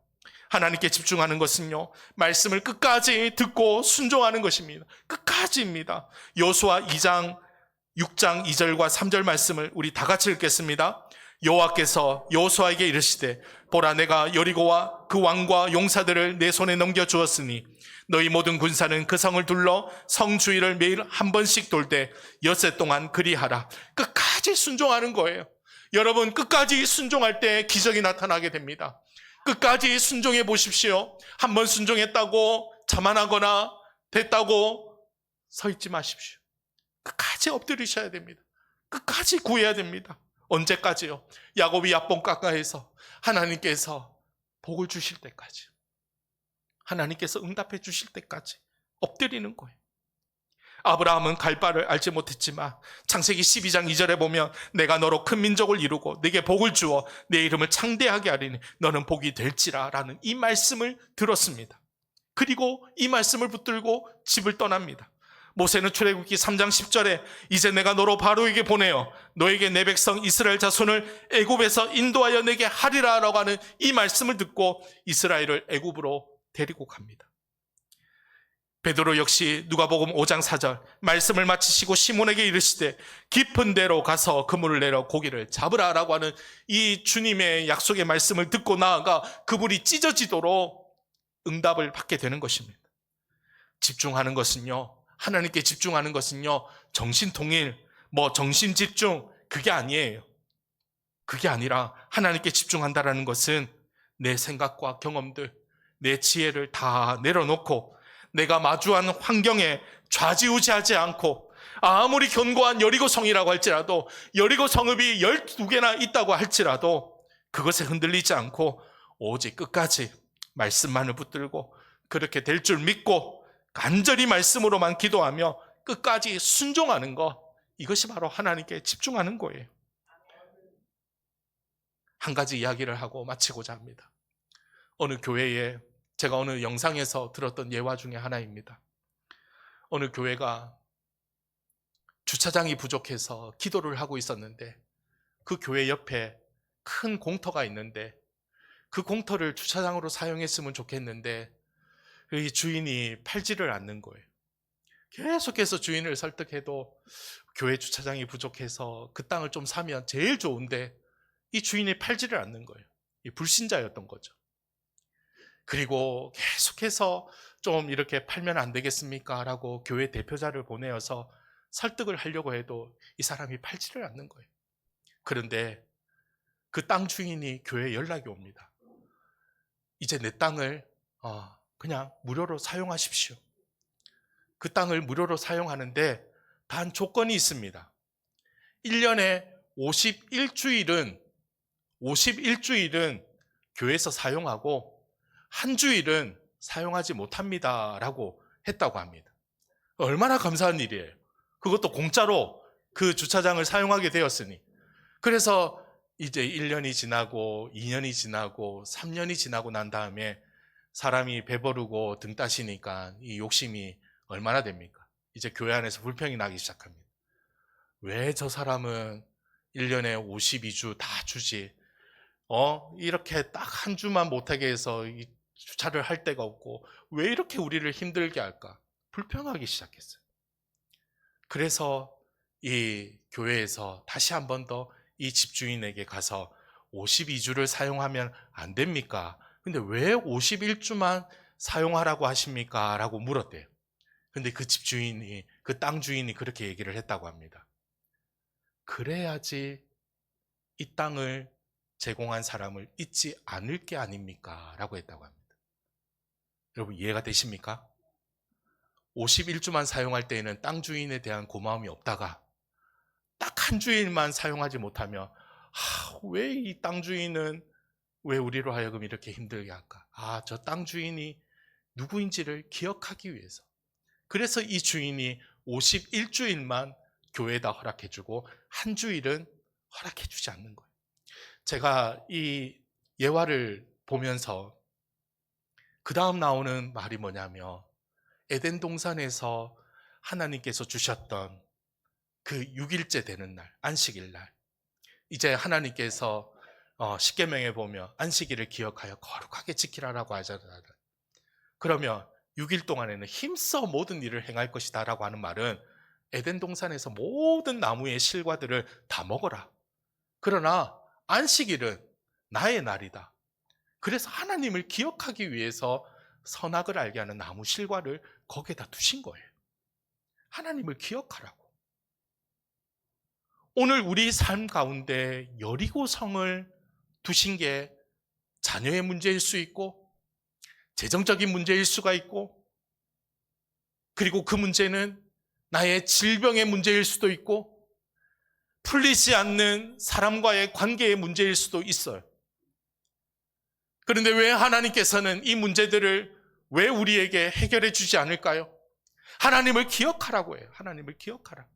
하나님께 집중하는 것은요, 말씀을 끝까지 듣고 순종하는 것입니다. 끝까지입니다. 여호수아 2장 6장 2절과 3절 말씀을 우리 다 같이 읽겠습니다. 여호와께서 여호수아에게 이르시되, 보라, 내가 여리고와 그 왕과 용사들을 내 손에 넘겨주었으니 너희 모든 군사는 그 성을 둘러 성 주위를 매일 한 번씩 돌되 엿새 동안 그리하라. 끝까지 순종하는 거예요. 여러분, 끝까지 순종할 때 기적이 나타나게 됩니다. 끝까지 순종해 보십시오. 한번 순종했다고 자만하거나 됐다고 서 있지 마십시오. 끝까지 엎드리셔야 됩니다. 끝까지 구해야 됩니다. 언제까지요? 야곱이 약본 깎아에서 하나님께서 복을 주실 때까지, 하나님께서 응답해 주실 때까지 엎드리는 거예요. 아브라함은 갈 바를 알지 못했지만 창세기 12장 2절에 보면 내가 너로 큰 민족을 이루고 내게 복을 주어 내 이름을 창대하게 하리니 너는 복이 될지라 라는 이 말씀을 들었습니다. 그리고 이 말씀을 붙들고 집을 떠납니다. 모세는 출애굽기 3장 10절에 이제 내가 너로 바로에게 보내어 너에게 내 백성 이스라엘 자손을 애굽에서 인도하여 내게 하리라 라고 하는 이 말씀을 듣고 이스라엘을 애굽으로 데리고 갑니다. 베드로 역시 누가복음 5장 4절 말씀을 마치시고 시몬에게 이르시되 깊은 데로 가서 그물을 내려 고기를 잡으라 라고 하는 이 주님의 약속의 말씀을 듣고 나아가 그물이 찢어지도록 응답을 받게 되는 것입니다. 집중하는 것은요, 하나님께 집중하는 것은요, 정신통일, 정신집중, 그게 아니에요. 그게 아니라 하나님께 집중한다라는 것은 내 생각과 경험들, 내 지혜를 다 내려놓고 내가 마주한 환경에 좌지우지하지 않고, 아무리 견고한 여리고성이라고 할지라도, 여리고 성읍이 12개나 있다고 할지라도 그것에 흔들리지 않고 오직 끝까지 말씀만을 붙들고 그렇게 될 줄 믿고 간절히 말씀으로만 기도하며 끝까지 순종하는 것, 이것이 바로 하나님께 집중하는 거예요. 한 가지 이야기를 하고 마치고자 합니다. 어느 교회에 제가 어느 영상에서 들었던 예화 중에 하나입니다. 어느 교회가 주차장이 부족해서 기도를 하고 있었는데 그 교회 옆에 큰 공터가 있는데 그 공터를 주차장으로 사용했으면 좋겠는데 이 주인이 팔지를 않는 거예요. 계속해서 주인을 설득해도 교회 주차장이 부족해서 그 땅을 좀 사면 제일 좋은데 이 주인이 팔지를 않는 거예요. 이 불신자였던 거죠. 그리고 계속해서 좀 이렇게 팔면 안 되겠습니까? 라고 교회 대표자를 보내어서 설득을 하려고 해도 이 사람이 팔지를 않는 거예요. 그런데 그 땅 주인이 교회에 연락이 옵니다. 이제 내 땅을 그냥 무료로 사용하십시오. 그 땅을 무료로 사용하는데 단 조건이 있습니다. 1년에 51주일은 교회에서 사용하고 한 주일은 사용하지 못합니다 라고 했다고 합니다. 얼마나 감사한 일이에요. 그것도 공짜로 그 주차장을 사용하게 되었으니. 그래서 이제 1년이 지나고 2년이 지나고 3년이 지나고 난 다음에 사람이 배부르고 등 따시니까 이 욕심이 얼마나 됩니까? 이제 교회 안에서 불평이 나기 시작합니다. 왜 저 사람은 1년에 52주 다 주지? 이렇게 딱 한 주만 못하게 해서 이 주차를 할 데가 없고 왜 이렇게 우리를 힘들게 할까? 불평하기 시작했어요. 그래서 이 교회에서 다시 한 번 더 이 집주인에게 가서 52주를 사용하면 안 됩니까? 근데 왜 51주만 사용하라고 하십니까? 라고 물었대요. 근데 그 집주인이, 그 땅 주인이 그렇게 얘기를 했다고 합니다. 그래야지 이 땅을 제공한 사람을 잊지 않을 게 아닙니까? 라고 했다고 합니다. 여러분 이해가 되십니까? 51주만 사용할 때에는 땅 주인에 대한 고마움이 없다가 딱 한 주일만 사용하지 못하면 왜 이 땅 주인은 왜 우리로 하여금 이렇게 힘들게 할까? 저 땅 주인이 누구인지를 기억하기 위해서. 그래서 이 주인이 51주일만 교회에다 허락해주고 한 주일은 허락해주지 않는 거예요. 제가 이 예화를 보면서 그 다음 나오는 말이 뭐냐면 에덴 동산에서 하나님께서 주셨던 그 6일째 되는 날, 안식일 날, 이제 하나님께서 십계명에 보면 안식일을 기억하여 거룩하게 지키라라고 하잖아요. 그러면 6일 동안에는 힘써 모든 일을 행할 것이다 라고 하는 말은 에덴 동산에서 모든 나무의 실과들을 다 먹어라. 그러나 안식일은 나의 날이다. 그래서 하나님을 기억하기 위해서 선악을 알게 하는 나무 실과를 거기에다 두신 거예요. 하나님을 기억하라고. 오늘 우리 삶 가운데 여리고성을 두신 게 자녀의 문제일 수 있고 재정적인 문제일 수가 있고 그리고 그 문제는 나의 질병의 문제일 수도 있고 풀리지 않는 사람과의 관계의 문제일 수도 있어요. 그런데 왜 하나님께서는 이 문제들을 왜 우리에게 해결해 주지 않을까요? 하나님을 기억하라고 해요. 하나님을 기억하라.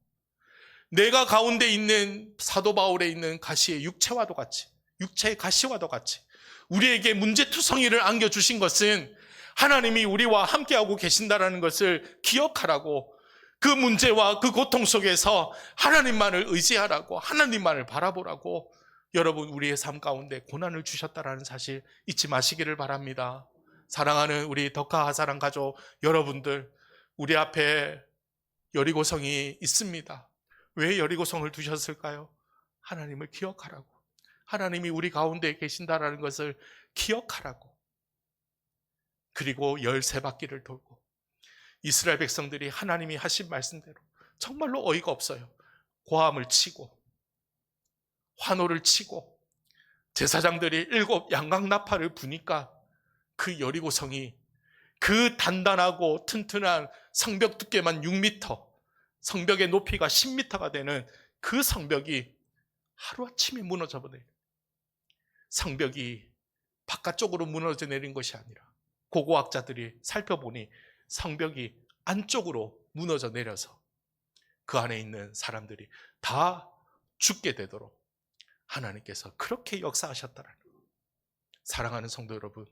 내가 가운데 있는 사도 바울에 있는 가시의 육체와도 같이, 육체의 가시와도 같이 우리에게 문제투성이를 안겨주신 것은 하나님이 우리와 함께하고 계신다는 것을 기억하라고, 그 문제와 그 고통 속에서 하나님만을 의지하라고, 하나님만을 바라보라고 여러분 우리의 삶 가운데 고난을 주셨다는 사실 잊지 마시기를 바랍니다. 사랑하는 우리 덕하 하사랑 가족 여러분들, 우리 앞에 여리고성이 있습니다. 왜 여리고성을 두셨을까요? 하나님을 기억하라고, 하나님이 우리 가운데 계신다는 것을 기억하라고. 그리고 13바퀴를 돌고 이스라엘 백성들이 하나님이 하신 말씀대로 정말로 어이가 없어요. 고함을 치고 환호를 치고 제사장들이 7 양각나팔을 부니까 그 여리고성이 그 단단하고 튼튼한 성벽 두께만 6m, 성벽의 높이가 10m가 되는 그 성벽이 하루아침에 무너져 버려요. 성벽이 바깥쪽으로 무너져 내린 것이 아니라 고고학자들이 살펴보니 성벽이 안쪽으로 무너져 내려서 그 안에 있는 사람들이 다 죽게 되도록 하나님께서 그렇게 역사하셨다는 거예요. 사랑하는 성도 여러분,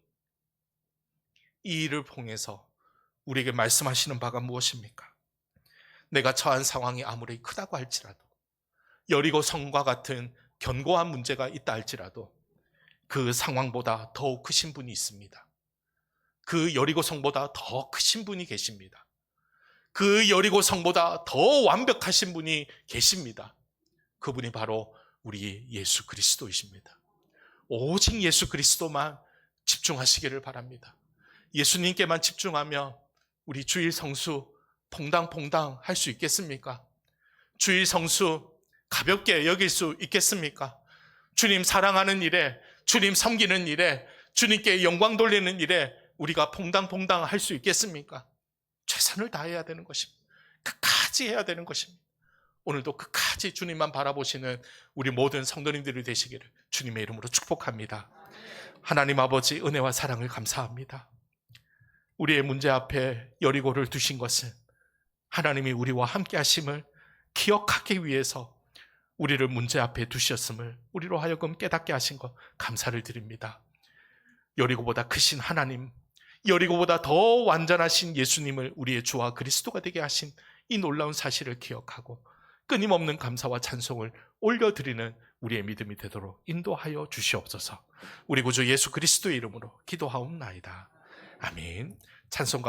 이 일을 통해서 우리에게 말씀하시는 바가 무엇입니까? 내가 처한 상황이 아무리 크다고 할지라도, 여리고 성과 같은 견고한 문제가 있다 할지라도 그 상황보다 더욱 크신 분이 있습니다. 그 여리고 성보다 더 크신 분이 계십니다. 그 여리고 성보다 더 완벽하신 분이 계십니다. 그분이 바로 우리 예수 그리스도이십니다. 오직 예수 그리스도만 집중하시기를 바랍니다. 예수님께만 집중하면 우리 주일 성수 퐁당퐁당 할 수 있겠습니까? 주일 성수 가볍게 여길 수 있겠습니까? 주님 사랑하는 일에, 주님 섬기는 일에, 주님께 영광 돌리는 일에 우리가 퐁당퐁당 할 수 있겠습니까? 최선을 다해야 되는 것입니다. 끝까지 해야 되는 것입니다. 오늘도 끝까지 주님만 바라보시는 우리 모든 성도님들이 되시기를 주님의 이름으로 축복합니다. 하나님 아버지, 은혜와 사랑을 감사합니다. 우리의 문제 앞에 여리고를 두신 것은 하나님이 우리와 함께 하심을 기억하기 위해서 우리를 문제 앞에 두셨음을 우리로 하여금 깨닫게 하신 것 감사를 드립니다. 여리고보다 크신 하나님, 여리고보다 더 완전하신 예수님을 우리의 주와 그리스도가 되게 하신 이 놀라운 사실을 기억하고 끊임없는 감사와 찬송을 올려드리는 우리의 믿음이 되도록 인도하여 주시옵소서. 우리 구주 예수 그리스도의 이름으로 기도하옵나이다. 아멘. 찬송가